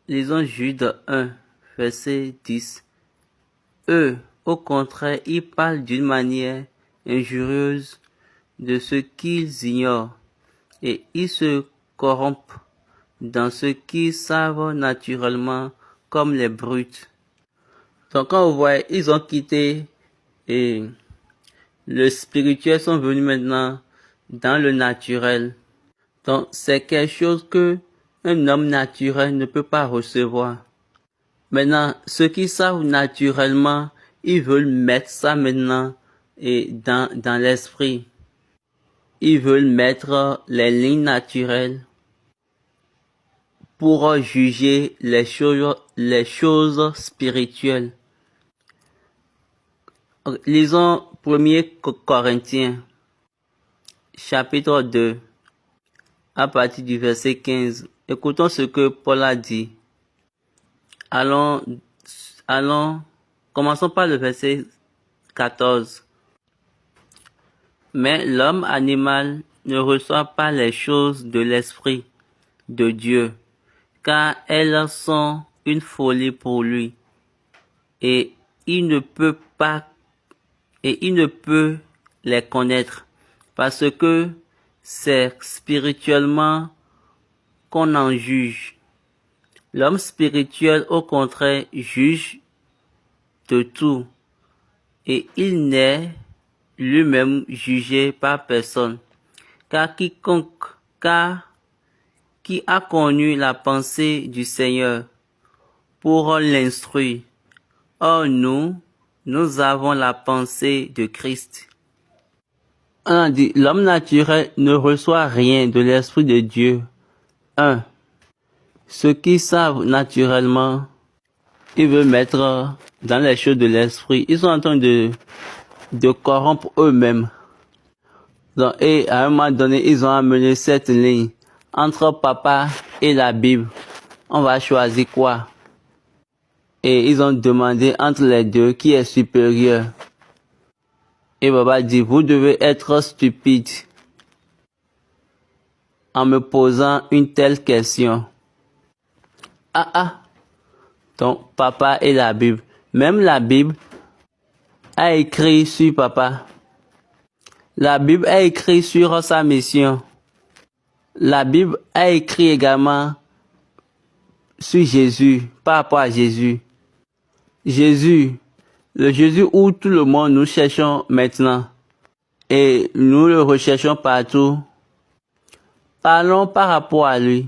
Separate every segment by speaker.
Speaker 1: Lisons Jude 1, verset 10. Eux, au contraire, ils parlent d'une manière injurieuse de ce qu'ils ignorent, et ils se corrompent dans ce qu'ils savent naturellement comme les brutes. Donc quand vous voyez, ils ont quitté et le spirituel, sont venus maintenant dans le naturel. Donc c'est quelque chose que un homme naturel ne peut pas recevoir. Maintenant, ceux qui savent naturellement, ils veulent mettre ça maintenant et dans l'esprit. Ils veulent mettre les lignes naturelles pour juger les choses spirituelles. Lisons 1er Corinthiens, chapitre 2, à partir du verset 15. Écoutons ce que Paul a dit. Allons, commençons par le verset 14. Mais l'homme animal ne reçoit pas les choses de l'Esprit de Dieu, car elles sont une folie pour lui, et il ne peut les connaître, parce que c'est spirituellement qu'on en juge. L'homme spirituel, au contraire, juge de tout, et il n'est lui-même jugé par personne. Car qui a connu la pensée du Seigneur pour l'instruire? Or nous avons la pensée de Christ. On a dit, l'homme naturel ne reçoit rien de l'Esprit de Dieu. 1. Ceux qui savent naturellement, ils veulent mettre dans les choses de l'Esprit. Ils sont en train de corrompre eux-mêmes. Donc, et à un moment donné, ils ont amené cette ligne entre papa et la Bible. On va choisir quoi? Et ils ont demandé entre les deux qui est supérieur. Et papa dit, vous devez être stupide en me posant une telle question. Donc, papa et la Bible. Même la Bible a écrit sur papa. La Bible a écrit sur sa mission. La Bible a écrit également sur Jésus, par rapport à Jésus. Jésus, le Jésus où tout le monde nous cherchons maintenant. Et nous le recherchons partout. Parlons par rapport à lui.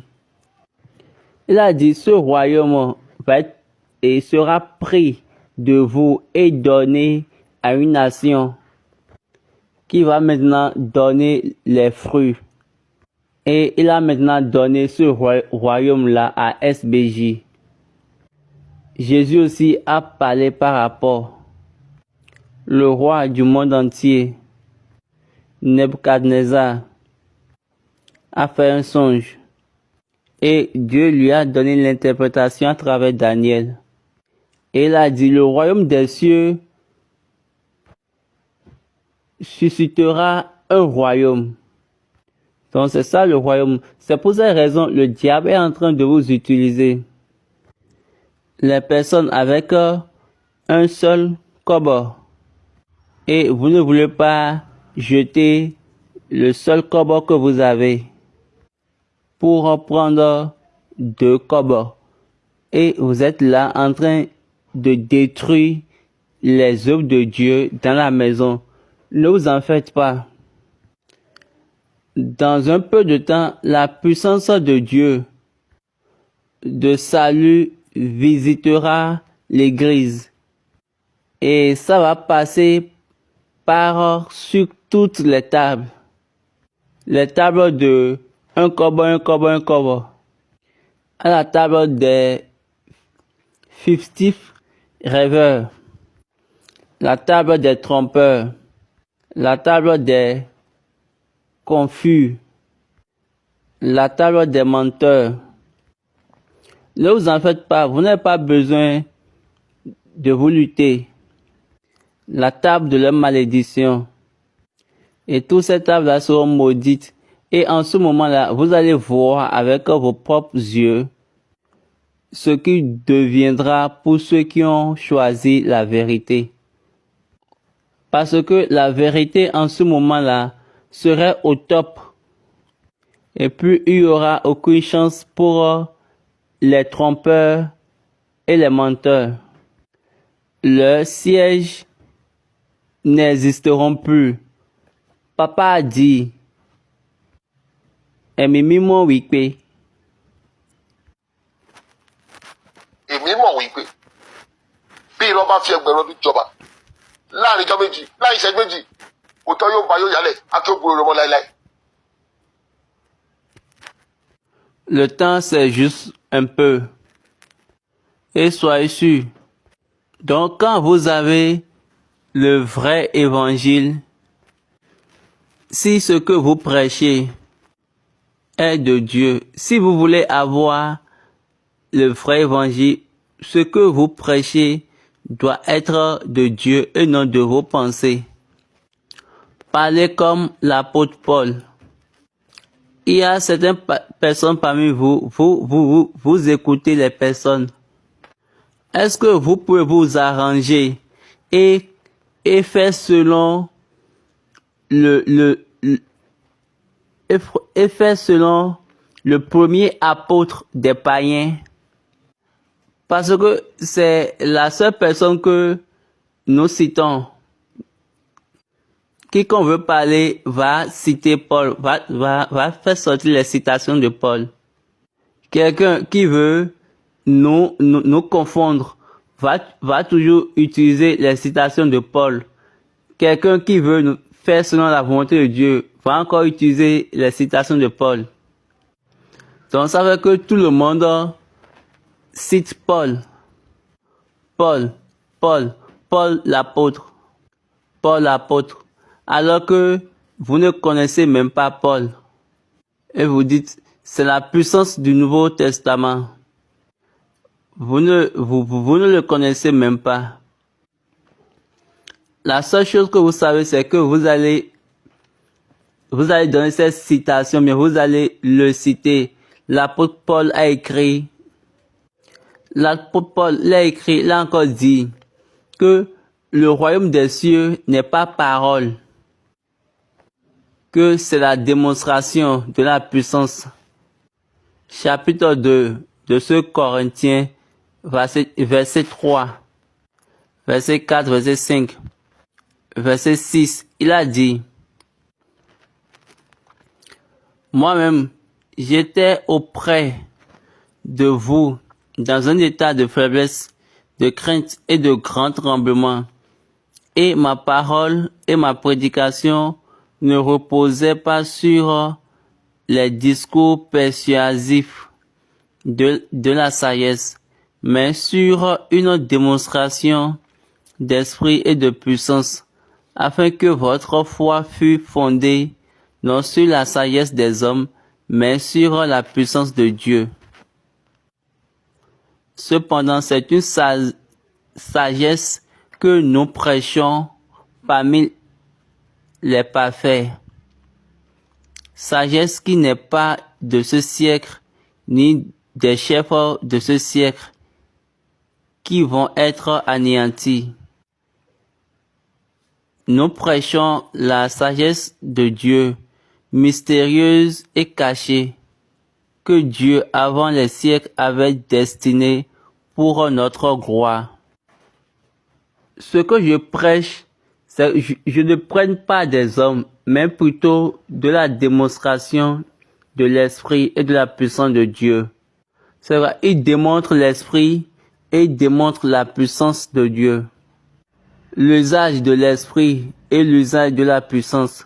Speaker 1: Il a dit, ce royaume va être et sera pris de vous et donné à une nation qui va maintenant donner les fruits. Et il a maintenant donné ce royaume-là à SBJ. Jésus aussi a parlé par rapport. Le roi du monde entier, Nebuchadnezzar, a fait un songe. Et Dieu lui a donné l'interprétation à travers Daniel. Et il a dit, le royaume des cieux suscitera un royaume. Donc c'est ça le royaume. C'est pour cette raison le diable est en train de vous utiliser. Les personnes avec un seul kobo. Et vous ne voulez pas jeter le seul kobo que vous avez pour prendre 2 kobos. Et vous êtes là en train de détruire les œuvres de Dieu dans la maison. Ne vous en faites pas. Dans un peu de temps, la puissance de Dieu de salut visitera l'église. Et ça va passer par sur toutes les tables. Les tables de un kobo. À la table des fictifs rêveurs. La table des trompeurs. La table des confus. La table des menteurs. Ne vous en faites pas, vous n'avez pas besoin de vous lutter. La table de leur malédiction. Et toutes ces tables-là seront maudites. Et en ce moment-là, vous allez voir avec vos propres yeux ce qui deviendra pour ceux qui ont choisi la vérité. Parce que la vérité en ce moment-là serait au top. Et puis il n'y aura aucune chance pour les trompeurs et les menteurs. Leurs sièges n'existeront plus. Papa a dit, èmi mímọ́ wípé,
Speaker 2: èmi mọ̀ wípé bí irọ́ bá fi ẹgbẹ̀rún ọdún jọba láàrin ijọ́ méjì láì ìṣẹ́jú méjì òótọ́ yóò bá yóò yálẹ̀ àti ògbóró rẹ̀ mọ́ láéláé.
Speaker 1: le temps c'est juste un peu. Et soyez sûrs. Donc quand vous avez le vrai évangile, si ce que vous prêchez est de Dieu, si vous voulez avoir le vrai évangile, ce que vous prêchez doit être de Dieu et non de vos pensées. Parlez comme l'apôtre Paul. Il y a certaines personnes parmi vous, vous écoutez les personnes. Est-ce que vous pouvez vous arranger et faire selon faire selon le premier apôtre des païens? Parce que c'est la seule personne que nous citons. Quiconque veut parler va citer Paul, va faire sortir les citations de Paul. Quelqu'un qui veut nous confondre va toujours utiliser les citations de Paul. Quelqu'un qui veut nous faire selon la volonté de Dieu va encore utiliser les citations de Paul. Donc ça veut que tout le monde cite Paul. Paul l'apôtre. Paul l'apôtre. Alors que vous ne connaissez même pas Paul. Et vous dites, c'est la puissance du Nouveau Testament. Vous ne le connaissez même pas. La seule chose que vous savez, c'est que vous allez donner cette citation, mais vous allez le citer. L'apôtre Paul a écrit, il a encore dit que le royaume des cieux n'est pas parole, que c'est la démonstration de la puissance. Chapitre 2 de ce Corinthiens, verset 3, verset 4, verset 5, verset 6, il a dit, moi-même, j'étais auprès de vous dans un état de faiblesse, de crainte et de grand tremblement, et ma parole et ma prédication ne reposaient pas sur les discours persuasifs de la sagesse, mais sur une démonstration d'esprit et de puissance, afin que votre foi fût fondée non sur la sagesse des hommes, mais sur la puissance de Dieu. Cependant, c'est une sagesse que nous prêchons parmi les parfaits. Sagesse qui n'est pas de ce siècle, ni des chefs de ce siècle, qui vont être anéantis. Nous prêchons la sagesse de Dieu, mystérieuse et cachée, que Dieu avant les siècles avait destinée pour notre gloire. Ce que je prêche, c'est je ne prenne pas des hommes, mais plutôt de la démonstration de l'esprit et de la puissance de Dieu. C'est vrai, il démontre l'esprit et il démontre la puissance de Dieu. L'usage de l'esprit et l'usage de la puissance,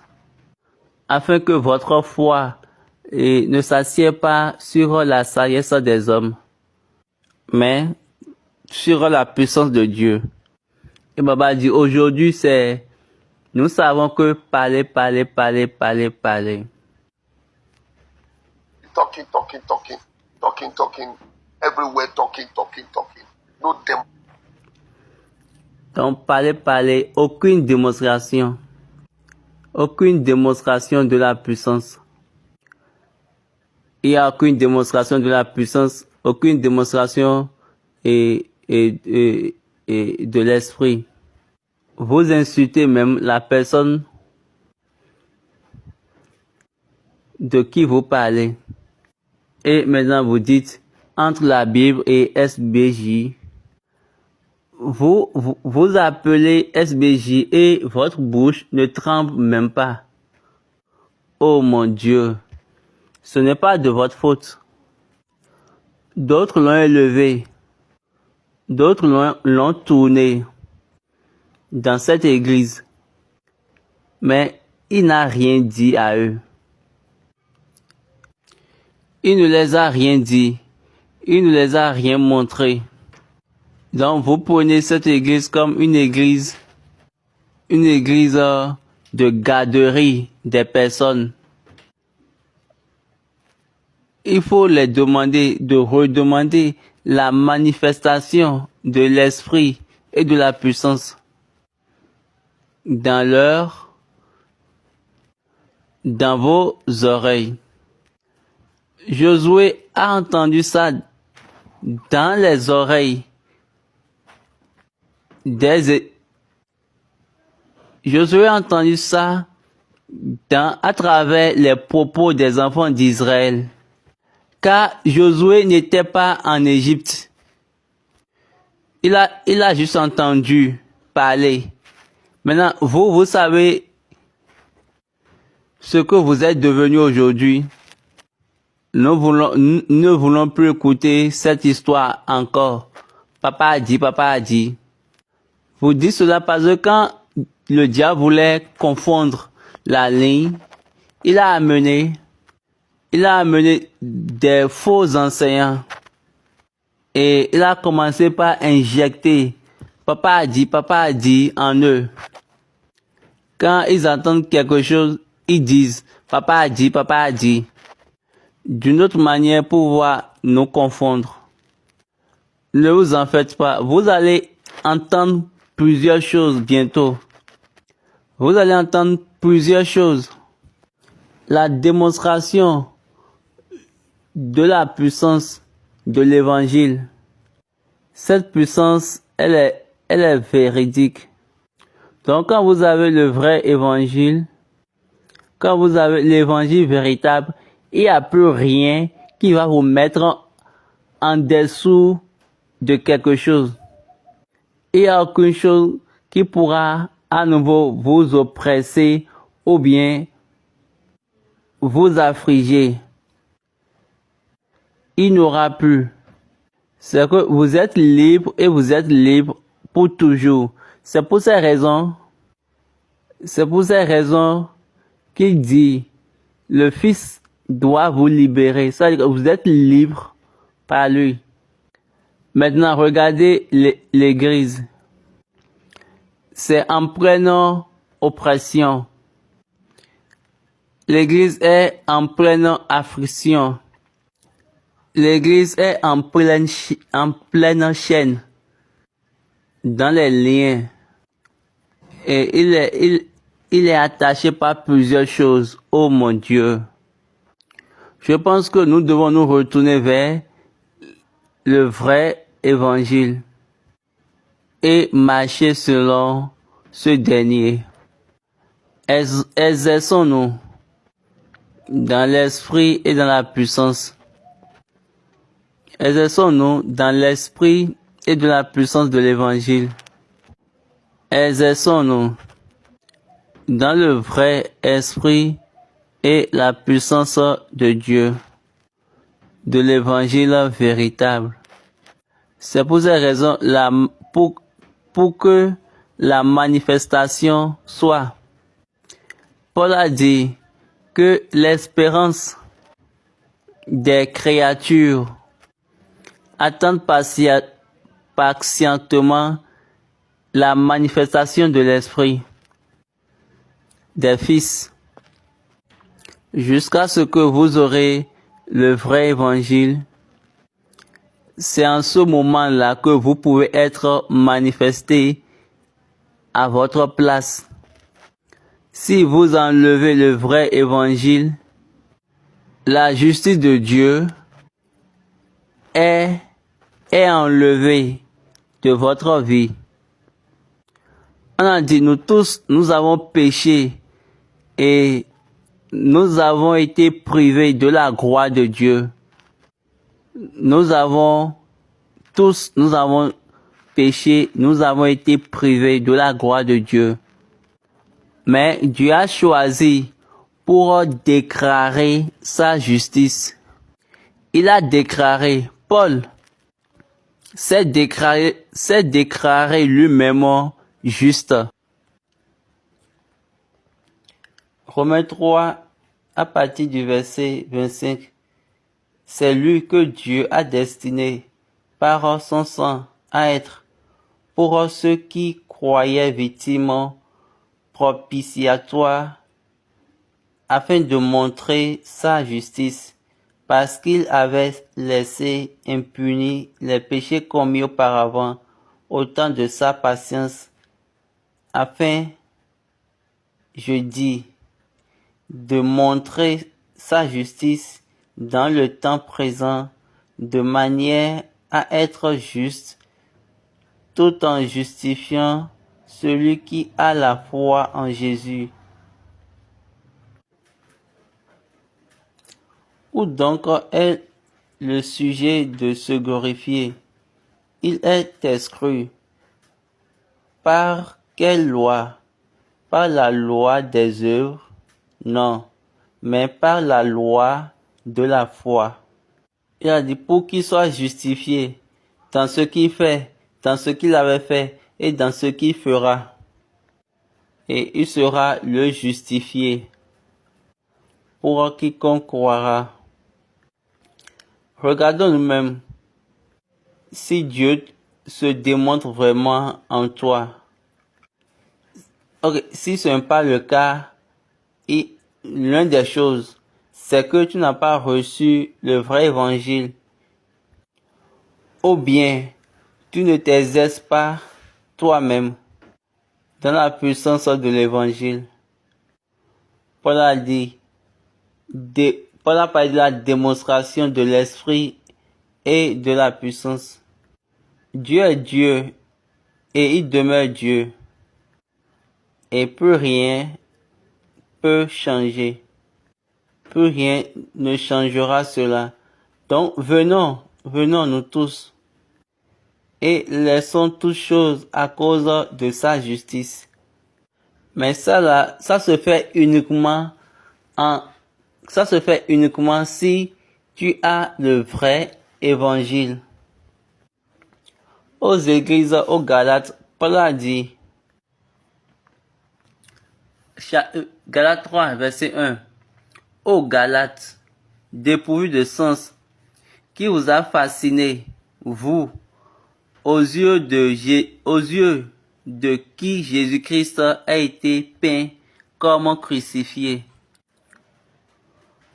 Speaker 1: afin que votre foi ne s'assied pas sur la sagesse des hommes, mais sur la puissance de Dieu. Et Baba dit, aujourd'hui, nous savons que parler.
Speaker 2: Talking. Everywhere talking. No dem.
Speaker 1: Donc parler, aucune démonstration de la puissance. Il n'y a aucune démonstration de la puissance aucune démonstration et de l'esprit. Vous insultez même la personne de qui vous parlez. Et maintenant vous dites, entre la Bible et SBJ, vous appelez SBJ et votre bouche ne tremble même pas. Oh mon Dieu, ce n'est pas de votre faute. D'autres l'ont élevé, d'autres l'ont tourné dans cette église, mais il n'a rien dit à eux. Il ne les a rien dit, il ne les a rien montré. Donc vous prenez cette église comme une église de garderie des personnes. Il faut les demander de redemander la manifestation de l'esprit et de la puissance dans vos oreilles. Josué a entendu ça dans les oreilles Josué a entendu ça à travers les propos des enfants d'Israël. Car Josué n'était pas en Égypte. Il a juste entendu parler. Maintenant, vous savez ce que vous êtes devenu aujourd'hui. Nous ne voulons plus écouter cette histoire encore. Papa a dit. Vous dites cela parce que quand le diable voulait confondre la ligne, il a amené des faux enseignants. Et il a commencé par injecter papa a dit en eux. Quand ils entendent quelque chose, ils disent papa a dit. D'une autre manière pour pouvoir nous confondre. Ne vous en faites pas. Vous allez entendre plusieurs choses bientôt. Vous allez entendre plusieurs choses. La démonstration de la puissance de l'évangile. Cette puissance, elle est véridique. Donc quand vous avez le vrai évangile, quand vous avez l'évangile véritable, il n'y a plus rien qui va vous mettre en dessous de quelque chose. Il n'y a aucune chose qui pourra à nouveau vous oppresser ou bien vous affliger. Il n'y aura plus. C'est que vous êtes libre et vous êtes libre pour toujours. C'est pour ces raisons qu'il dit, le Fils doit vous libérer. C'est-à-dire que vous êtes libre par lui. Maintenant, regardez l'église. C'est en pleine oppression. L'église est en pleine affliction. L'église est en pleine chaîne. Dans les liens. Et il est attaché par plusieurs choses. Oh mon Dieu. Je pense que nous devons nous retourner vers le vrai évangile et marcher selon ce dernier. Exerçons-nous dans l'esprit et dans la puissance. Exerçons-nous dans l'esprit et de la puissance de l'évangile. Exerçons-nous dans le vrai esprit et la puissance de Dieu, de l'évangile véritable. C'est pour ces raisons, pour que la manifestation soit. Paul a dit que l'espérance des créatures attendent patiemment la manifestation de l'esprit des fils, jusqu'à ce que vous aurez le vrai évangile. C'est en ce moment-là que vous pouvez être manifesté à votre place. Si vous enlevez le vrai évangile, la justice de Dieu est enlevé de votre vie. On a dit, nous tous, nous avons péché et nous avons été privés de la gloire de Dieu. Nous avons péché, nous avons été privés de la gloire de Dieu. Mais Dieu a choisi pour déclarer sa justice. Il a déclaré, Paul s'est déclaré lui-même juste. Romains 3, à partir du verset 25, c'est lui que Dieu a destiné par son sang à être pour ceux qui croyaient victimes propitiatoires afin de montrer sa justice parce qu'il avait laissé impunis les péchés commis auparavant au temps de sa patience afin, je dis, de montrer sa justice dans le temps présent de manière à être juste tout en justifiant celui qui a la foi en Jésus. Où donc est le sujet de se glorifier? Il est exclu. Par quelle loi? Par la loi des œuvres? Non, mais par la loi de la foi. Il a dit pour qu'il soit justifié dans ce qu'il fait, dans ce qu'il avait fait et dans ce qu'il fera. Et il sera le justifié pour quiconque croira. Regardons nous-mêmes si Dieu se démontre vraiment en toi. Ok, si ce n'est pas le cas, l'une des choses, c'est que tu n'as pas reçu le vrai évangile. Ou bien, tu ne t'exerces pas toi-même dans la puissance de l'évangile. Paul a dit, Paul a parlé de la démonstration de l'esprit et de la puissance. Dieu est Dieu et il demeure Dieu. Et plus rien peut changer. Plus rien ne changera cela. Donc venons nous tous et laissons toutes choses à cause de sa justice. Mais ça se fait uniquement si tu as le vrai évangile. Aux églises, aux Galates, Paul a dit, Galates 3, verset 1, ô Galates, dépourvus de sens, qui vous a fasciné, vous, aux yeux de qui Jésus-Christ a été peint comme crucifié.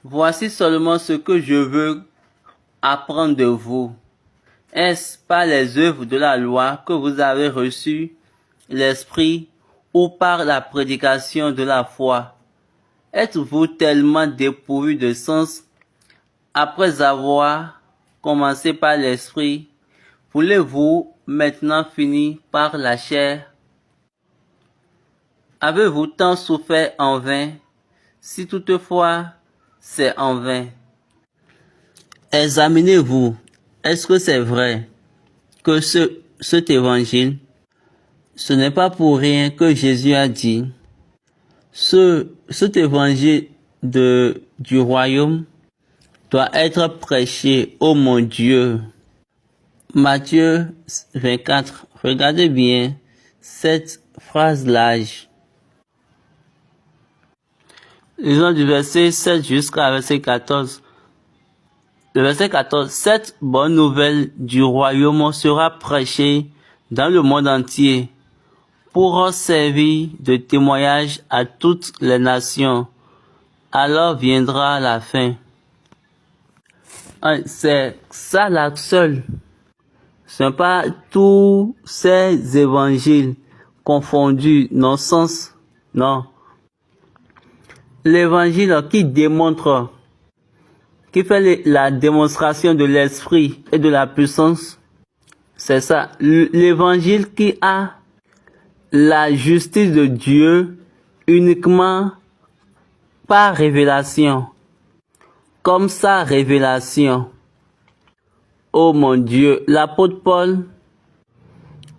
Speaker 1: Voici seulement ce que je veux apprendre de vous. Est-ce par les œuvres de la loi que vous avez reçu l'Esprit ou par la prédication de la foi? Êtes-vous tellement dépourvu de sens après avoir commencé par l'Esprit? Voulez-vous maintenant finir par la chair? Avez-vous tant souffert en vain? Si toutefois c'est en vain. Examinez-vous. Est-ce que c'est vrai que cet évangile, ce n'est pas pour rien que Jésus a dit, cet évangile du royaume doit être prêché, ô mon Dieu. Matthieu 24, regardez bien cette phrase large. Lisons du verset 7 jusqu'à verset 14. Le verset 14, cette bonne nouvelle du royaume sera prêchée dans le monde entier pour servir de témoignage à toutes les nations. Alors viendra la fin. C'est ça la seule. Ce n'est pas tous ces évangiles confondus, non sens, non. L'évangile qui démontre qui fait la démonstration de l'esprit et de la puissance. C'est ça, l'évangile qui a la justice de Dieu uniquement par révélation, comme sa révélation. Oh mon Dieu, l'apôtre Paul,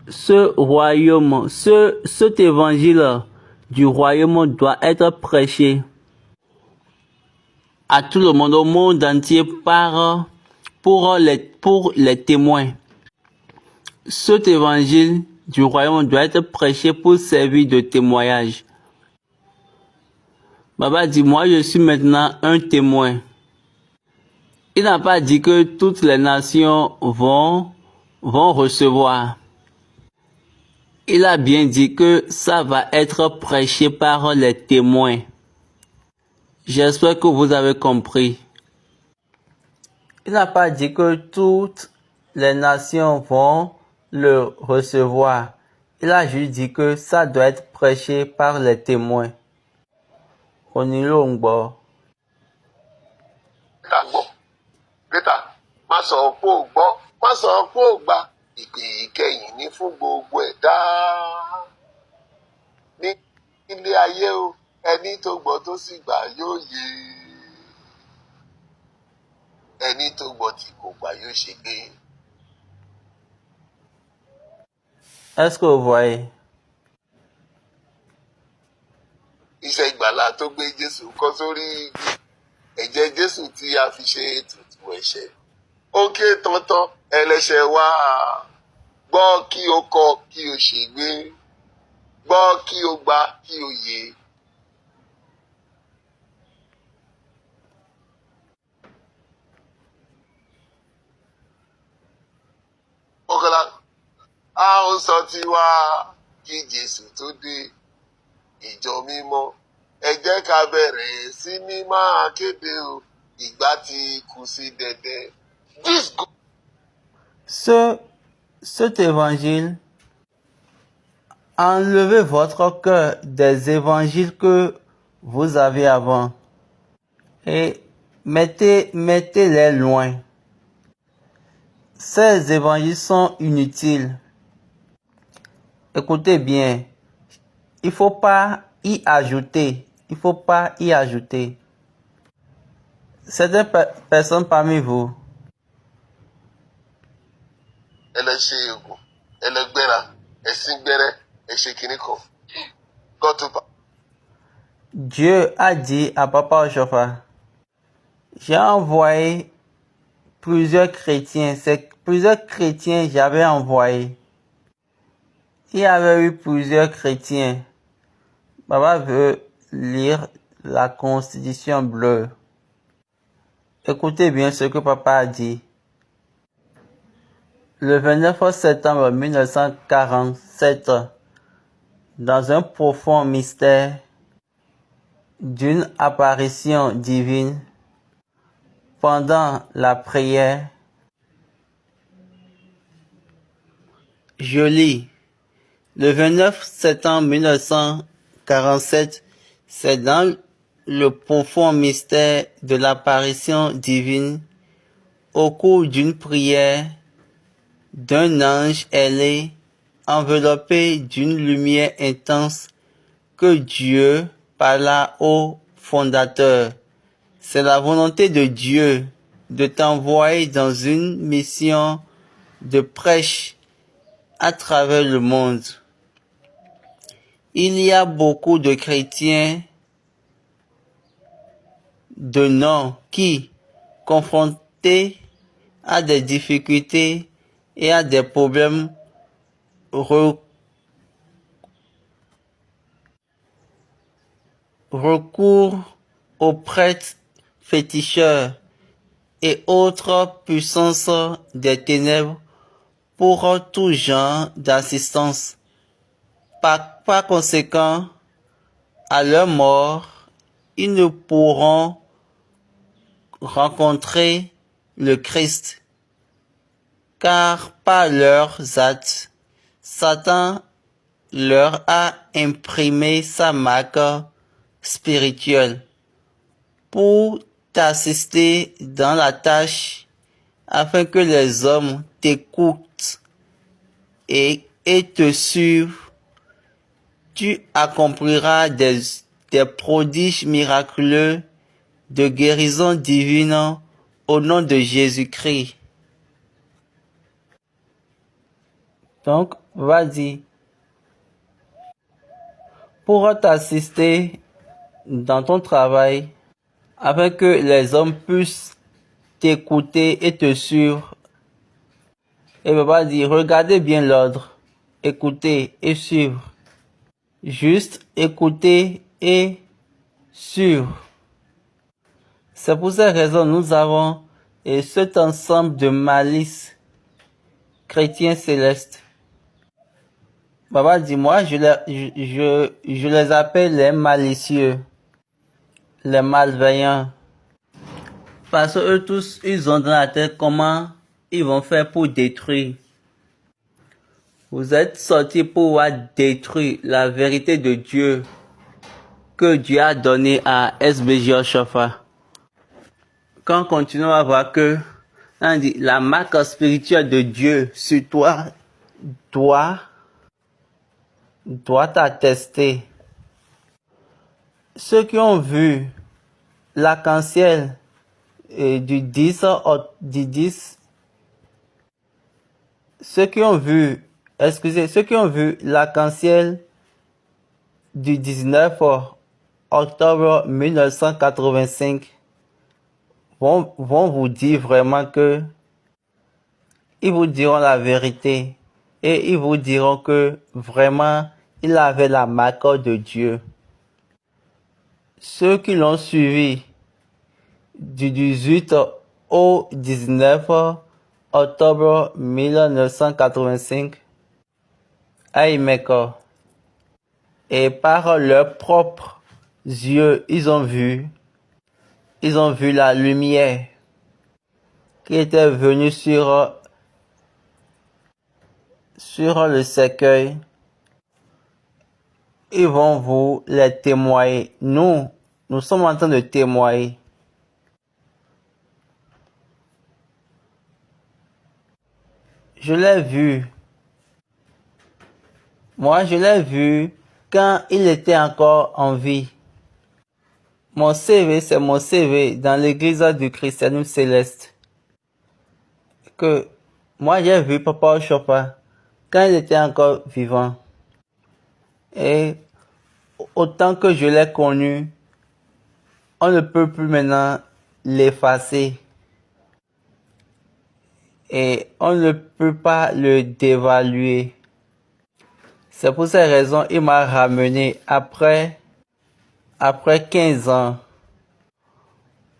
Speaker 1: ce royaume, cet évangile du royaume doit être prêché à tout le monde, au monde entier, pour les témoins. Cet évangile du royaume doit être prêché pour servir de témoignage. Baba dit, moi je suis maintenant un témoin. Il n'a pas dit que toutes les nations vont recevoir. Il a bien dit que ça va être prêché par les témoins. J'espère que vous avez compris. Il n'a pas dit que toutes les nations vont le recevoir. Il a juste dit que ça doit être prêché par les témoins. Onilongbo.
Speaker 2: Peter, má sọ pé ò gbọ́, má sọ pé ò gbà. Ìpè ìkẹyìn ní fún gbogbo ẹ̀dá. Ní ilé ayé o, ẹni tó gbọ́ tó sì gbà yóò yè. Ẹni tó gbọ́ tí kò gbà yóò ṣègbé.
Speaker 1: Est-ce que vous voyez?
Speaker 2: Iṣẹ́ ìgbàlà tó gbé Jésù kọ́ sórí igi. Ẹ̀jẹ̀ Jésù tí a fi ṣe ètùtù ẹ̀ṣẹ̀. Ó ké tantan ẹlẹ́ṣẹ̀ wá. Gbọ́ kí o kọ̀ kí o ṣègbé. Gbọ́ kí o gbà kí o yè. Ọ̀kànlá, a ó sọ tiwa kí Jésù tó dé. Ìjọ mímọ́, ẹ jẹ́ ká bẹ̀rẹ̀ sí ní máa kéde o. Ìgbà tí kù sí dẹ̀dẹ̀.
Speaker 1: Cet évangile, enlevez votre cœur des évangiles que vous avez avant et mettez-les loin. Ces évangiles sont inutiles. Écoutez bien, il faut pas y ajouter. Il faut pas y ajouter. Certaines personnes parmi vous,
Speaker 2: Ẹlẹ́ṣẹ̀ ègùn, ẹlẹ́gbẹ́ra, ẹ̀sìn gbẹ́rẹ́, ẹ̀ṣẹ̀ kìíní kan. Gọ́tùpà.
Speaker 1: Dieu a dit à Papa Ochofa, j'ai envoyé plusieurs chrétiens. C'est plusieurs chrétiens j'avais envoyé. Il y avait eu plusieurs chrétiens. Papa veut lire la Constitution bleue. Écoutez bien ce que Papa a dit. Le 29 septembre 1947, dans un profond mystère d'une apparition divine, pendant la prière, je lis, le 29 septembre 1947, c'est dans le profond mystère de l'apparition divine, au cours d'une prière, d'un ange ailé, enveloppé d'une lumière intense, que Dieu parla au fondateur. C'est la volonté de Dieu de t'envoyer dans une mission de prêche à travers le monde. Il y a beaucoup de chrétiens de nom qui, confrontés à des difficultés et à des problèmes, recourent aux prêtres féticheurs et autres puissances des ténèbres pour tout genre d'assistance. Par conséquent, à leur mort, ils ne pourront rencontrer le Christ, car par leurs actes, Satan leur a imprimé sa marque spirituelle. Pour t'assister dans la tâche afin que les hommes t'écoutent et te suivent. Tu accompliras des prodiges miraculeux de guérison divine au nom de Jésus-Christ. Donc, vas-y. Pour t'assister dans ton travail, afin que les hommes puissent t'écouter et te suivre. Et papa dit, regardez bien l'ordre. Écoutez et suivre. Juste écouter et suivre. C'est pour cette raison que nous avons cet ensemble de malices chrétiens célestes. Papa dit, moi, je les appelle les malicieux, les malveillants. Parce que eux tous, ils ont dans la tête comment ils vont faire pour détruire. Vous êtes sortis pour détruire la vérité de Dieu que Dieu a donnée à SBJ Oshofa. Quand on continue à voir que on dit, la marque spirituelle de Dieu sur toi doit t'attester. Ceux qui ont vu l'arc-en-ciel du 10, ceux qui ont vu l'arc-en-ciel du 19 octobre 1985 vont vous dire vraiment que ils vous diront la vérité et ils vous diront que vraiment il avait la marque de Dieu. Ceux qui l'ont suivi du 18 au 19 octobre 1985 à Imeko, et par leurs propres yeux, ils ont vu la lumière qui était venue sur le cercueil. Ils vont vous les témoigner. Nous sommes en train de témoigner. Je l'ai vu. Moi, je l'ai vu quand il était encore en vie. Mon CV, c'est mon CV dans l'église du christianisme céleste. Que moi, j'ai vu Papa Oshofa quand il était encore vivant. Et autant que je l'ai connu, on ne peut plus maintenant l'effacer. Et on ne peut pas le dévaluer. C'est pour cette raison qu'il m'a ramené après 15 ans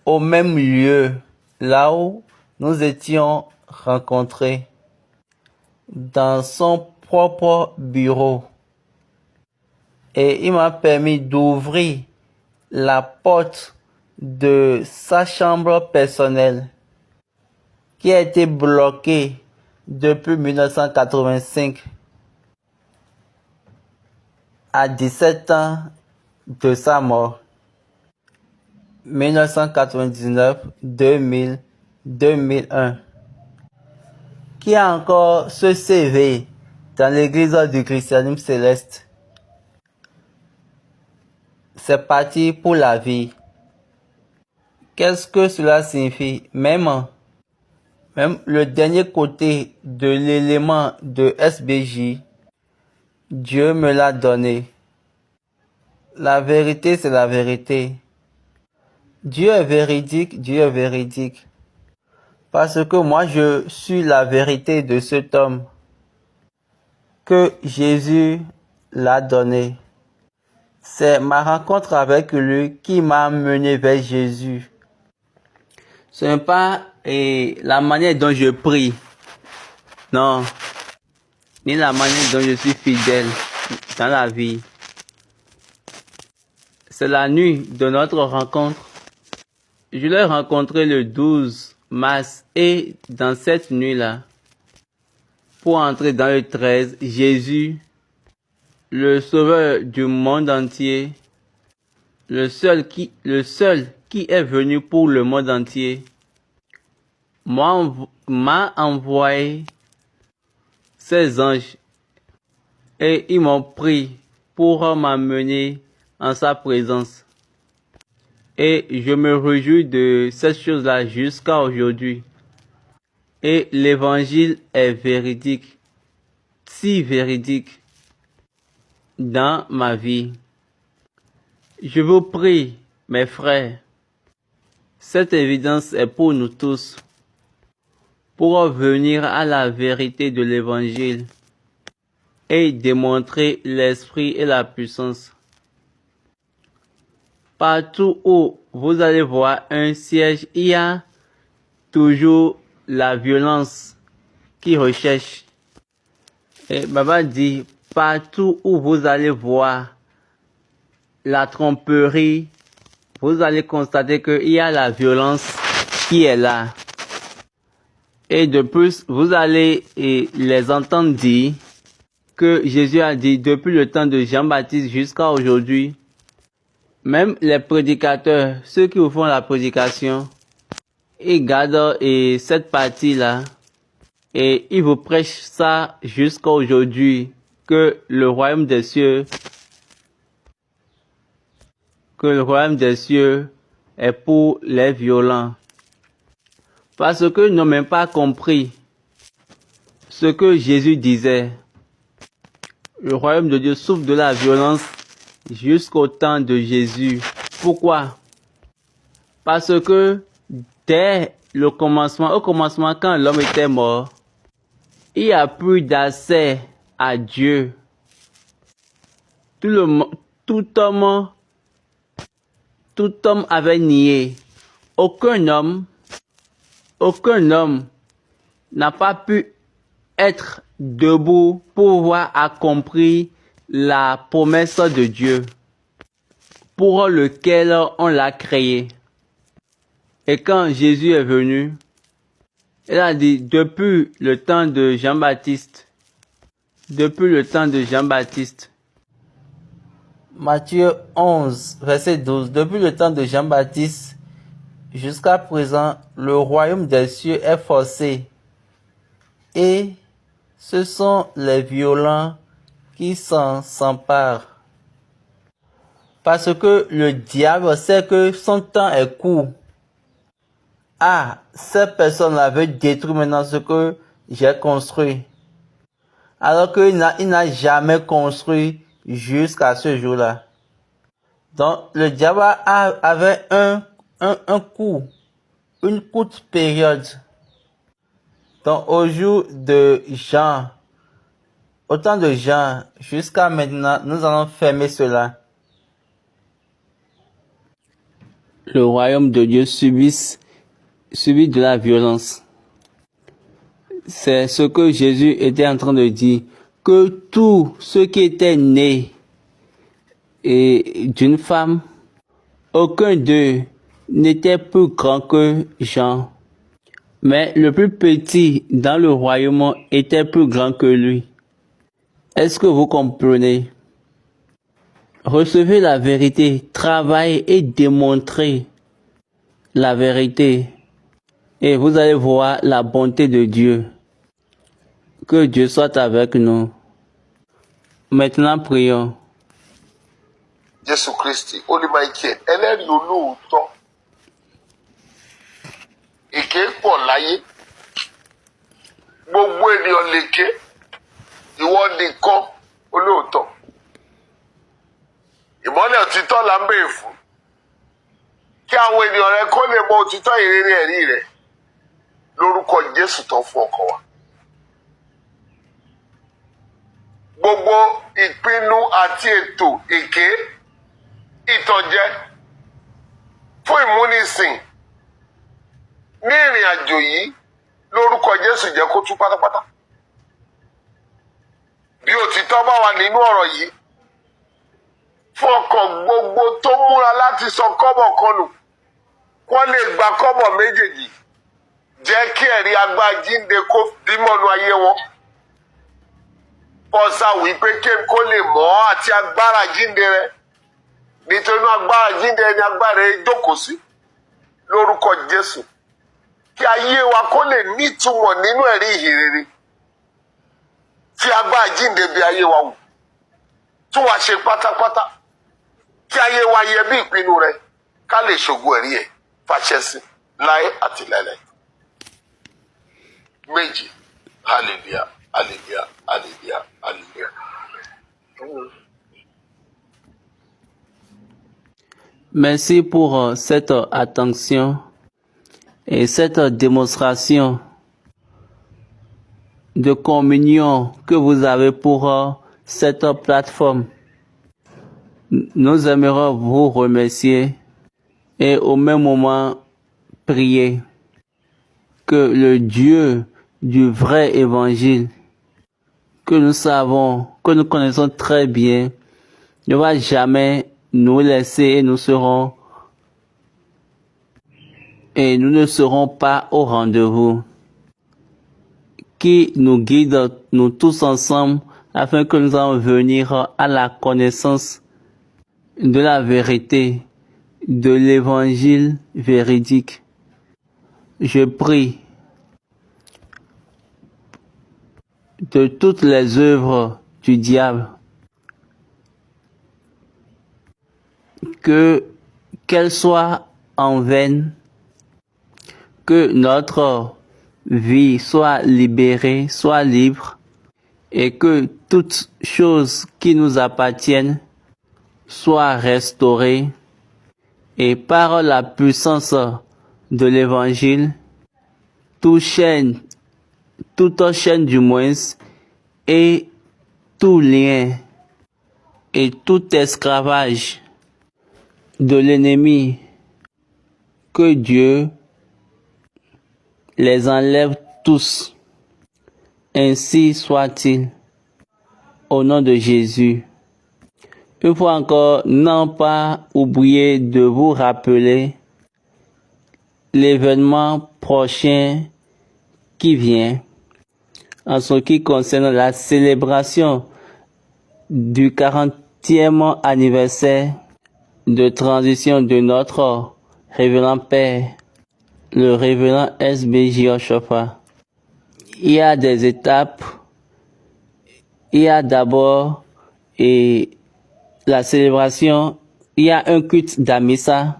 Speaker 1: au même lieu, là où nous étions rencontrés, dans son propre bureau. Et il m'a permis d'ouvrir la porte de sa chambre personnelle qui a été bloquée depuis 1985 à 17 ans de sa mort. 1999, 2000, 2001. Qui a encore ce CV dans l'église du christianisme céleste. C'est parti pour la vie. Qu'est-ce que cela signifie? Même le dernier côté de l'élément de SBJ, Dieu me l'a donné. La vérité, c'est la vérité. Dieu est véridique, Dieu est véridique. Parce que moi, je suis la vérité de cet homme que Jésus l'a donné. C'est ma rencontre avec lui qui m'a mené vers Jésus. Ce n'est pas la manière dont je prie, non, ni la manière dont je suis fidèle dans la vie. C'est la nuit de notre rencontre. Je l'ai rencontré le 12 mars et dans cette nuit-là, pour entrer dans le 13, Jésus, le sauveur du monde entier, le seul qui est venu pour le monde entier, m'a envoyé ses anges et ils m'ont pris pour m'amener en sa présence. Et je me réjouis de cette chose-là jusqu'à aujourd'hui. Et l'évangile est véridique, si véridique dans ma vie. Je vous prie, mes frères, cette évidence est pour nous tous, pour venir à la vérité de l'évangile et démontrer l'esprit et la puissance. Partout où vous allez voir un siège, il y a toujours la violence qui recherche. Et Baba dit, partout où vous allez voir la tromperie, vous allez constater qu'il y a la violence qui est là. Et de plus, vous allez les entendre dire que Jésus a dit depuis le temps de Jean-Baptiste jusqu'à aujourd'hui, même les prédicateurs, ceux qui vous font la prédication, ils gardent cette partie-là et ils vous prêchent ça jusqu'à aujourd'hui, que le royaume des cieux est pour les violents. Parce qu'ils n'ont même pas compris ce que Jésus disait. Le royaume de Dieu souffre de la violence jusqu'au temps de Jésus. Pourquoi? Parce que dès au commencement, quand l'homme était mort, il n'y a plus d'accès à Dieu. Tout homme avait nié. Aucun homme n'a pas pu être debout pour pouvoir accomplir la promesse de Dieu pour lequel on l'a créé. Et quand Jésus est venu, il a dit depuis le temps de Jean-Baptiste, Matthieu 11, verset 12, depuis le temps de Jean-Baptiste jusqu'à présent, le royaume des cieux est forcé et ce sont les violents qui s'emparent. Parce que le diable sait que son temps est court. Ah, cette personne-là veut détruire maintenant ce que j'ai construit. Alors qu'il n'a jamais construit jusqu'à ce jour-là. Donc, le diable avait une courte période. Donc, au jour de Jean, au temps de Jean, jusqu'à maintenant, nous allons fermer cela. Le royaume de Dieu subit de la violence. C'est ce que Jésus était en train de dire, que tous ceux qui étaient nés d'une femme, aucun d'eux n'était plus grand que Jean. Mais le plus petit dans le royaume était plus grand que lui. Est-ce que vous comprenez? Recevez la vérité, travaillez et démontrez la vérité. Et vous allez voir la bonté de Dieu. Que Dieu soit avec nous. Maintenant, prions.
Speaker 2: Jésù Kristi, ó ní Michael, ẹlẹ́rìí olóòótọ́. Èké pọ̀ láyé. Gbogbo ènìyàn lèké. Ìwọ nìkan olóòótọ́. Ìmọ́lẹ̀ òtítọ́ là ń béèrè fún. Kí àwọn ènìyàn rẹ kó lè mọ òtítọ́ ìrírí ẹ̀rí rẹ. Lórúkọ Jésù tó fún ọkàn wa. Gbogbo ìpinnu àti ètò èké ìtànjẹ fún ìmúnisìn ní ìrìn àjò yìí lórúkọ Jésù jẹ́ kó tú pátápátá. Bí òtítọ́ bá wà nínú ọ̀rọ̀ yìí, fún ọkàn gbogbo tó múra láti sọ kọ́bọ̀ kan nù, wọ́n lè gba kọ́bọ̀ méjèèjì. Jẹ́ kí ẹ̀rí agbára jíǹde kó dímọ̀nù ayé wọn. Pọ́sà wípé kéem kó lè mọ̀ àti agbára jíǹde rẹ. Nítorí agbára jíǹde ni agbára rẹ jókòó sí. lórúkọ Jésù kí ayé wa kó lè nítumọ̀ nínú ẹ̀rí ìhìnrere fi agbára jíǹde bí ayé wa wò tún wá ṣe pátápátá kí ayé wa yẹ bí ìpinnu rẹ ká lè ṣògo ẹ̀rí ẹ̀ fàṣẹ sí láé àti láéláé. Méjì hallelujah hallelujah hallelujah hallelujah.
Speaker 1: Merci pour cette attention et cette démonstration de communion que vous avez pour cette plateforme. Nous aimerions vous remercier et au même moment prier que le Dieu du vrai évangile que nous savons, que nous connaissons très bien, ne va jamais nous laisser et nous ne serons pas au rendez-vous. Qui nous guide, nous tous ensemble, afin que nous allons venir à la connaissance de la vérité, de l'évangile véridique. Je prie de toutes les œuvres du diable, qu'elles soient en vain, que notre vie soit libérée, soit libre, et que toutes choses qui nous appartiennent soient restaurées, et par la puissance de l'évangile, toute chaîne du moins, et tout lien, et tout esclavage de l'ennemi, que Dieu les enlève tous. Ainsi soit-il. Au nom de Jésus. Une fois encore, n'en pas oublier de vous rappeler l'événement prochain qui vient en ce qui concerne la célébration du 40e anniversaire de transition de notre révérend Père, le révérend S.B.J. Oshofa. Il y a des étapes. Il y a d'abord la célébration. Il y a un culte d'Amissa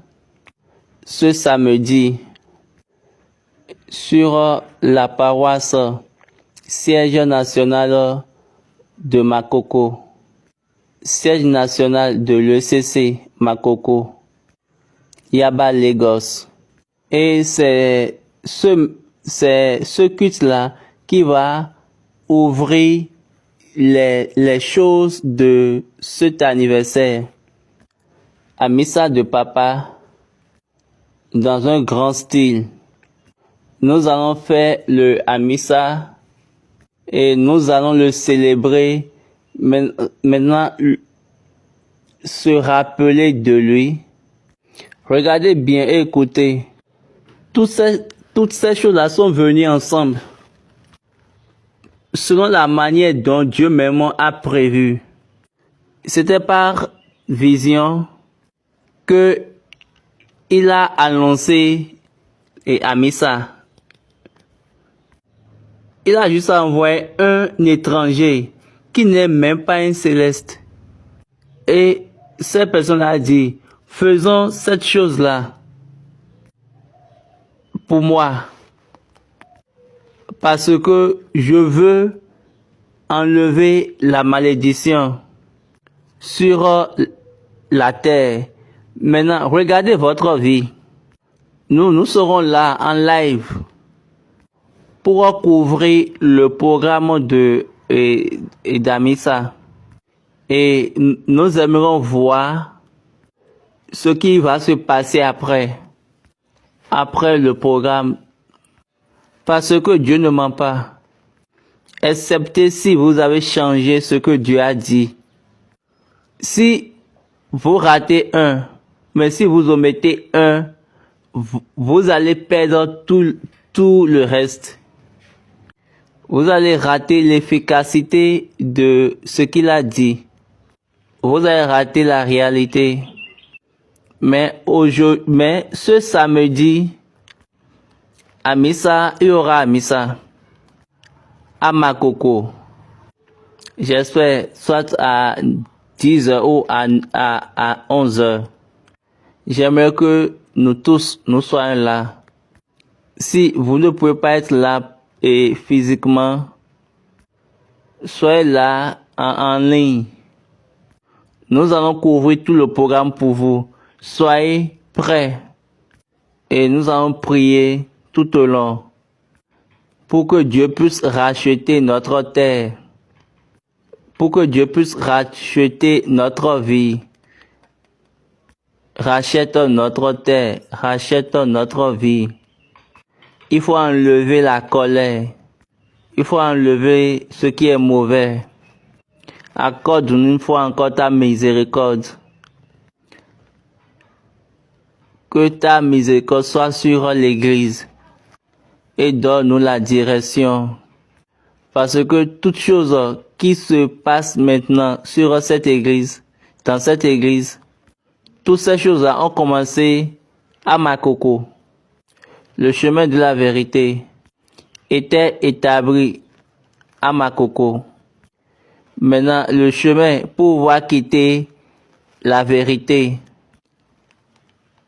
Speaker 1: ce samedi sur la paroisse siège national de Makoko, siège national de l'ECC Makoko, Yaba Lagos. Et c'est ce culte-là qui va ouvrir les choses de cet anniversaire. À Missa de Papa, dans un grand style. Nous allons faire le Amissa et nous allons le célébrer. Maintenant, se rappeler de lui. Regardez bien et écoutez. Toutes ces choses-là sont venues ensemble, selon la manière dont Dieu même a prévu. C'était par vision que il a annoncé et Amissa. Il a juste envoyé un étranger qui n'est même pas un céleste. Et cette personne a dit, faisons cette chose-là pour moi. Parce que je veux enlever la malédiction sur la terre. Maintenant, regardez votre vie. Nous serons là en live pour couvrir le programme d'Amissa. Et nous aimerons voir ce qui va se passer après le programme. Parce que Dieu ne ment pas. Excepté si vous avez changé ce que Dieu a dit. Si vous ratez un, mais si vous omettez un, vous allez perdre tout le reste. Vous allez rater l'efficacité de ce qu'il a dit. Vous allez rater la réalité. Mais ce samedi, à Missa, il y aura à Missa, à Makoko. J'espère, soit à 10h ou à 11h. J'aimerais que nous tous, nous soyons là. Si vous ne pouvez pas être là et physiquement, soyez là en ligne. Nous allons couvrir tout le programme pour vous. Soyez prêts. Et nous allons prier tout au long pour que Dieu puisse racheter notre terre. Pour que Dieu puisse racheter notre vie. Rachète notre terre. Rachète notre vie. Il faut enlever la colère. Il faut enlever ce qui est mauvais. Accorde-nous une fois encore ta miséricorde. Que ta miséricorde soit sur l'Église et donne-nous la direction. Parce que toute chose qui se passe maintenant sur cette Église, dans cette Église, toutes ces choses-là ont commencé à Makoko. Le chemin de la vérité était établi à Makoko. Maintenant, le chemin pour pouvoir quitter la vérité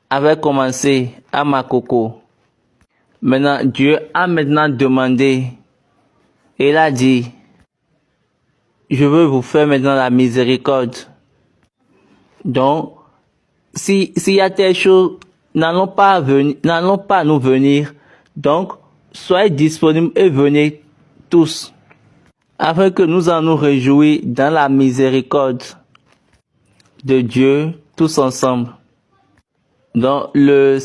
Speaker 1: avait commencé à Makoko. Maintenant, Dieu a maintenant demandé, et il a dit, je veux vous faire maintenant la miséricorde. Donc, s'il y a telle chose, n'allons pas nous venir. Donc, soyez disponibles et venez tous, afin que nous en nous réjouir dans la miséricorde de Dieu, tous ensemble. Donc, le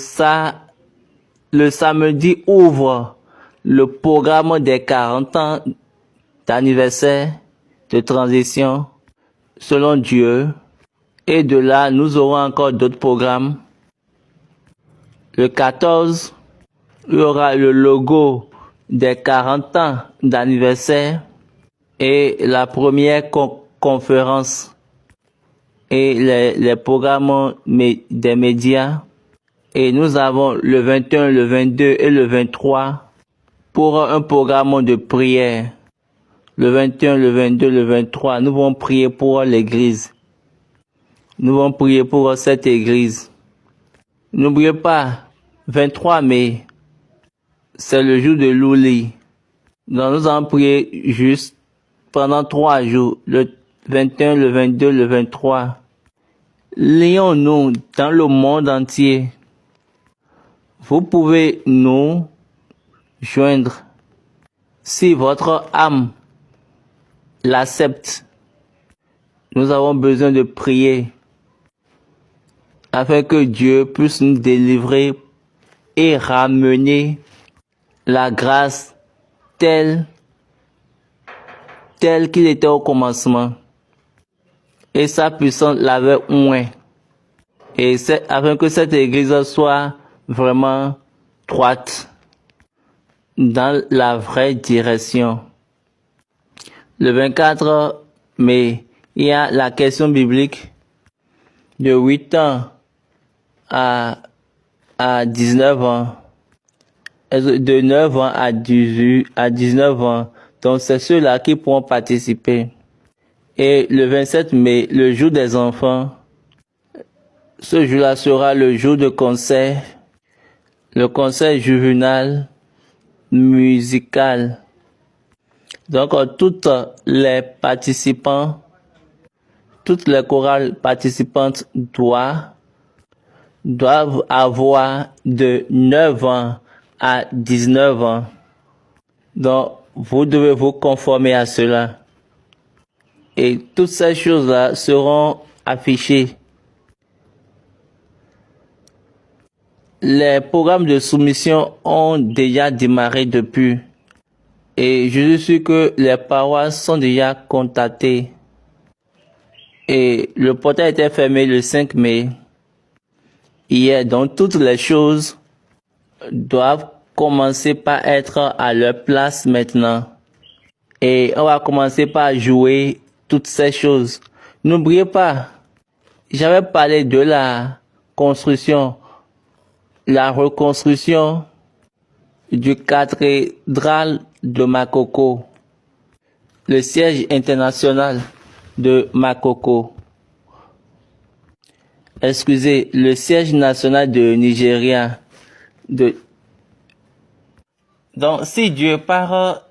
Speaker 1: samedi ouvre le programme des 40 ans d'anniversaire de transition selon Dieu. Et de là, nous aurons encore d'autres programmes. Le 14, il y aura le logo des 40 ans d'anniversaire et la première conférence et les programmes des médias. Et nous avons le 21, le 22 et le 23 pour un programme de prière. Le 21, le 22, le 23, nous allons prier pour l'Église. Nous allons prier pour cette Église. N'oubliez pas, 23 mai, c'est le jour de l'Ouli. Donc nous allons prier juste pendant 3 jours, le 21, le 22, le 23. Lions-nous dans le monde entier. Vous pouvez nous joindre si votre âme l'accepte. Nous avons besoin de prier afin que Dieu puisse nous délivrer et ramener la grâce telle qu'il était au commencement. Et sa puissance l'avait oint. Et c'est afin que cette église soit vraiment droite dans la vraie direction. Le 24 mai, il y a la question biblique de 8 ans à 19 ans. De 9 ans à 19 ans. Donc c'est ceux-là qui pourront participer. Et le 27 mai, le jour des enfants, ce jour-là sera le jour de concert, le concert juvénal musical. Donc toutes les participants, toutes les chorales participantes doivent avoir de 9 ans à 19 ans. Donc vous devez vous conformer à cela. Et toutes ces choses-là seront affichées. Les programmes de soumission ont déjà démarré depuis. Et je suis sûr que les paroisses sont déjà contactées. Et le portail était fermé le 5 mai. Hier, donc toutes les choses doivent commencer par être à leur place maintenant. Et on va commencer par jouer toutes ces choses. N'oubliez pas, j'avais parlé de la construction, la reconstruction du cathédrale de Makoko, le siège international de Makoko. Excusez, le siège national de Nigeria. Donc, si Dieu, par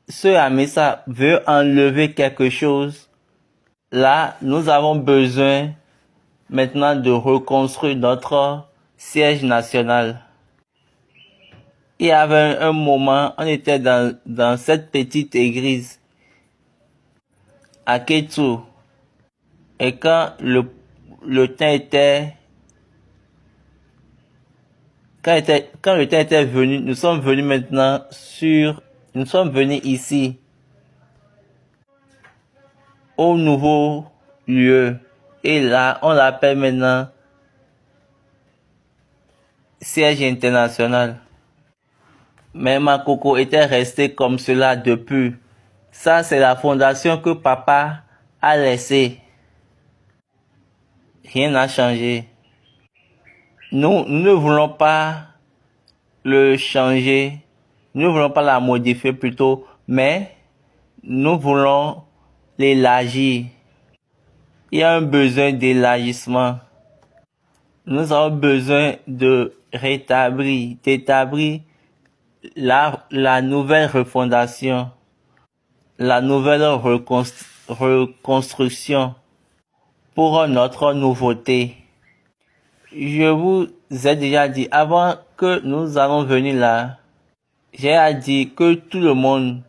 Speaker 1: ce Amisa, veut enlever quelque chose, là, nous avons besoin maintenant de reconstruire notre siège national. Il y avait un moment, on était dans cette petite église à Ketsu. Et quand le temps était quand le temps était venu, nous sommes venus maintenant nous sommes venus ici, au nouveau lieu. Et là, on l'appelle maintenant siège international. Mais Makoko était resté comme cela depuis. Ça, c'est la fondation que papa a laissée. Rien n'a changé. Nous ne voulons pas le changer. Nous ne voulons pas la modifier plutôt. Mais nous voulons l'élargir. Il y a un besoin d'élargissement. Nous avons besoin de d'établir la nouvelle refondation, la nouvelle reconstruction pour notre nouveauté. Je vous ai déjà dit, avant que nous allons venir là, j'ai dit que tout le monde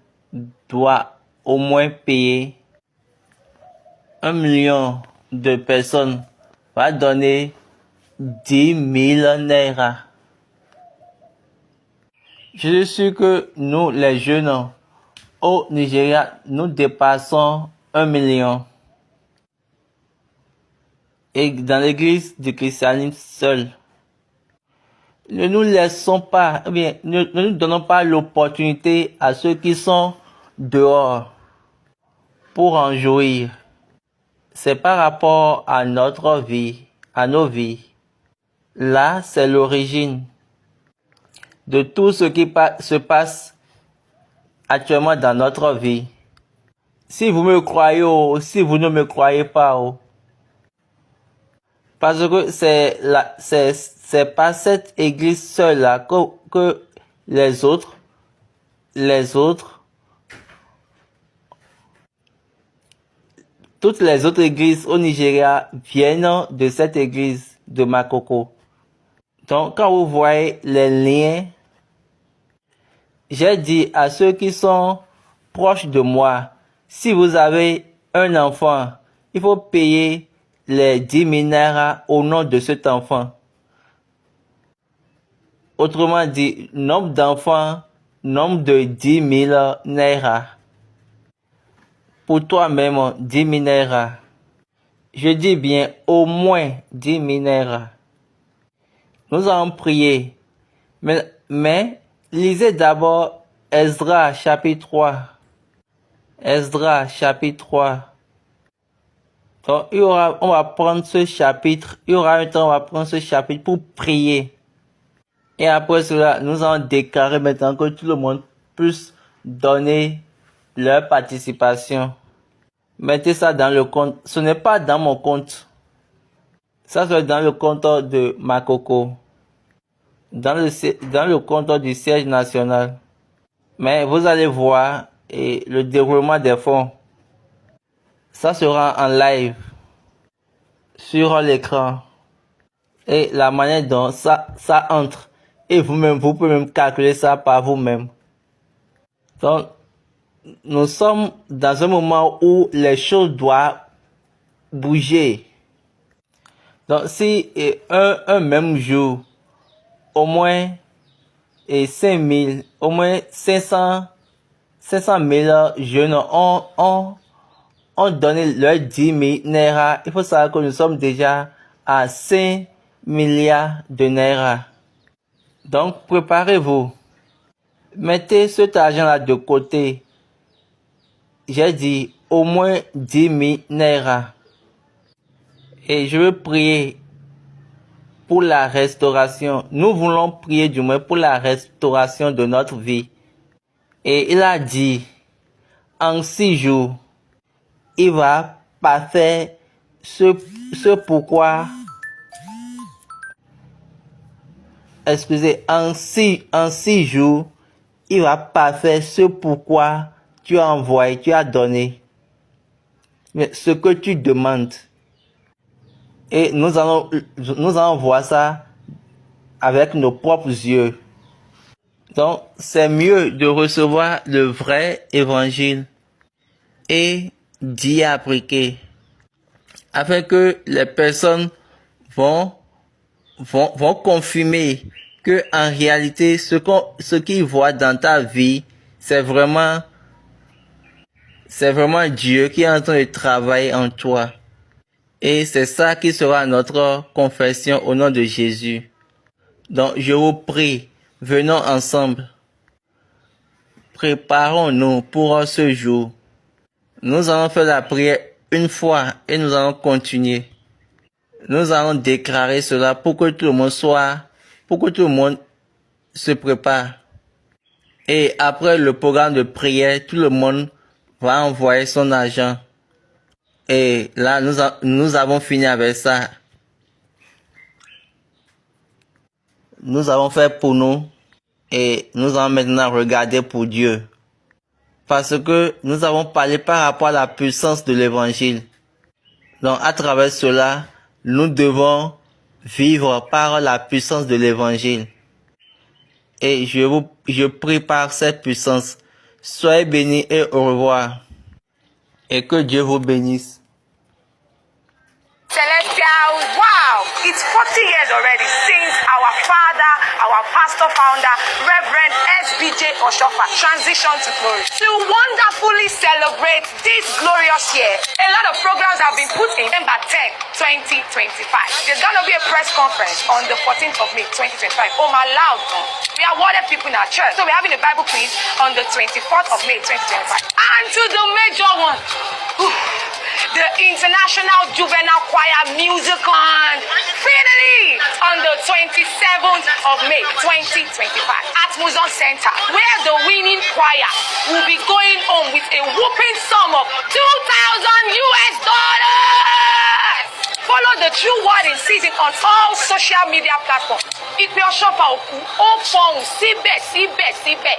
Speaker 1: doit au moins payer 1 million de personnes, va donner 10 000 naira. Je suis sûr que nous, les jeunes, au Nigeria, nous dépassons 1 million. Et dans l'église du christianisme seul, ne nous laissons pas, ne nous donnons pas l'opportunité à ceux qui sont dehors pour en jouir. C'est par rapport à notre vie, à nos vies. Là, c'est l'origine de tout ce qui se passe actuellement dans notre vie. Si vous me croyez ou si vous ne me croyez pas, parce que c'est pas cette église seule là que les autres, toutes les autres églises au Nigeria viennent de cette église de Makoko. Donc, quand vous voyez les liens, j'ai dit à ceux qui sont proches de moi, si vous avez un enfant, il faut payer les 10 000 naira au nom de cet enfant. Autrement dit, nombre d'enfants, nombre de 10 000 naira. Pour toi-même, 10 000 naira. Je dis bien au moins 10 000 naira. Nous allons prier. Mais lisez d'abord Esdras chapitre 3. Esdras chapitre 3. Donc, on va prendre ce chapitre. Il y aura un temps, on va prendre ce chapitre pour prier. Et après cela, nous allons déclarer maintenant que tout le monde puisse donner leur participation. Mettez ça dans le compte. Ce n'est pas dans mon compte. Ça, c'est dans le compte de Makoko. Dans le compte du siège national. Mais vous allez voir le déroulement des fonds. Ça sera en live sur l'écran. Et la manière dont ça entre. Et vous-même, vous pouvez même calculer ça par vous-même. Donc, nous sommes dans un moment où les choses doivent bouger. Donc, si un même jour, au moins 5 000, au moins 500 000 jeunes ont donné leurs 10 000 naira. Il faut savoir que nous sommes déjà à 5 milliards de naira. Donc, préparez-vous. Mettez cet argent-là de côté. J'ai dit au moins 10 000 naira. Et je veux prier pour la restauration. Nous voulons prier du moins pour la restauration de notre vie. Et il a dit, en 6 jours, il va parfaire ce pourquoi, en six jours, il va parfaire ce pourquoi tu as envoyé, tu as donné. Mais ce que tu demandes. Et nous allons voir ça avec nos propres yeux. Donc, c'est mieux de recevoir le vrai évangile et d'y appliquer, afin que les personnes vont confirmer que en réalité, ce qu'ils voient dans ta vie, c'est vraiment Dieu qui est en train de travailler en toi. Et c'est ça qui sera notre confession au nom de Jésus. Donc, je vous prie, venons ensemble. Préparons-nous pour ce jour. Nous allons faire la prière une fois et nous allons continuer. Nous allons déclarer cela pour que tout le monde se prépare. Et après le programme de prière, tout le monde va envoyer son argent. Et là, nous avons fini avec ça. Nous avons fait pour nous et nous allons maintenant regarder pour Dieu. Parce que nous avons parlé par rapport à la puissance de l'évangile. Donc à travers cela, nous devons vivre par la puissance de l'évangile. Et je prie par cette puissance. Soyez bénis et au revoir. Et que Dieu vous bénisse.
Speaker 3: Celestial, wow! It's 40 years already since our father, our pastor founder, Reverend SBJ Oshofa transitioned to glory. To wonderfully celebrate this glorious year, a lot of programs have been put in November 10, 2025. There's going to be a press conference on the 14th of May, 2025. Oh my loud! We awarded people in our church. So we're having a Bible quiz on the 24th of May, 2025. And to the major one. The International Juvenile Choir Music on finally on the 27th of May 2025 at Muzon Center, where the winning choir will be going home with a whooping sum of $2,000 US. Follow the True Word in Season on all social media platforms. Ipe Oshofa Oku, ó fọhùn síbẹ̀.